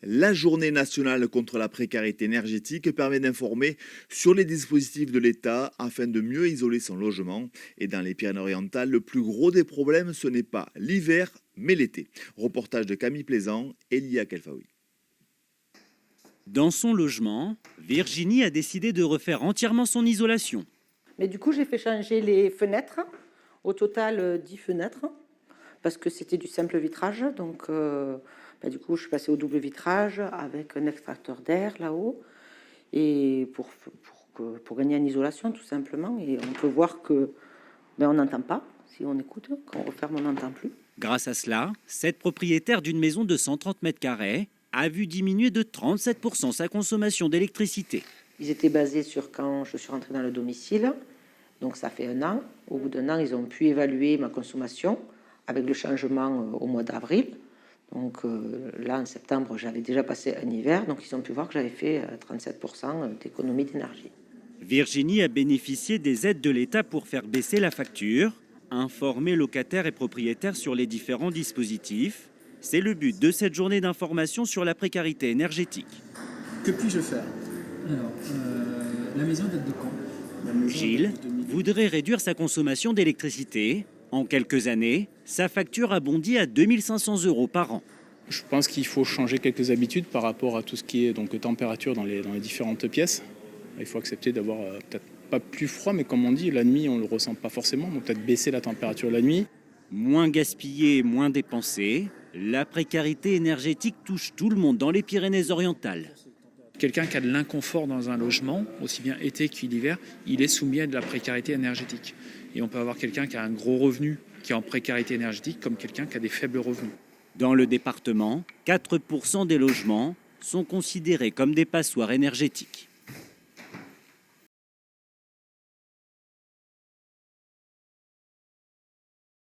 La journée nationale contre la précarité énergétique permet d'informer sur les dispositifs de l'État afin de mieux isoler son logement. Et dans les Pyrénées-Orientales, le plus gros des problèmes, ce n'est pas l'hiver, mais l'été. Reportage de Camille Plaisant et Lia Kelfaoui. Dans son logement, Virginie a décidé de refaire entièrement son isolation. Mais du coup, j'ai fait changer les fenêtres, au total 10 fenêtres, parce que c'était du simple vitrage. Donc, du coup, je suis passée au double vitrage avec un extracteur d'air là-haut, et pour gagner en isolation, tout simplement. Et on peut voir que on n'entend pas, si on écoute, quand on referme, on n'entend plus. Grâce à cela, cette propriétaire d'une maison de 130 mètres carrés a vu diminuer de 37% sa consommation d'électricité. Ils étaient basés sur quand je suis rentrée dans le domicile, donc ça fait 1 an. Au bout d'1 an, ils ont pu évaluer ma consommation avec le changement au mois d'avril. Donc là, en septembre, j'avais déjà passé un hiver, donc ils ont pu voir que j'avais fait 37% d'économie d'énergie. Virginie a bénéficié des aides de l'État pour faire baisser la facture, informer locataires et propriétaires sur les différents dispositifs. C'est le but de cette journée d'information sur la précarité énergétique. Que puis-je faire? Alors, la maison date de quand? Gilles voudrait réduire sa consommation d'électricité. En quelques années, sa facture a bondi à 2 500 € par an. Je pense qu'il faut changer quelques habitudes par rapport à tout ce qui est donc température dans les différentes pièces. Il faut accepter d'avoir peut-être pas plus froid, mais comme on dit, la nuit, on ne le ressent pas forcément. Donc peut-être baisser la température la nuit. Moins gaspillé, moins dépensé, la précarité énergétique touche tout le monde dans les Pyrénées-Orientales. Quelqu'un qui a de l'inconfort dans un logement, aussi bien été qu'hiver, il est soumis à de la précarité énergétique. Et on peut avoir quelqu'un qui a un gros revenu, qui est en précarité énergétique, comme quelqu'un qui a des faibles revenus. Dans le département, 4% des logements sont considérés comme des passoires énergétiques.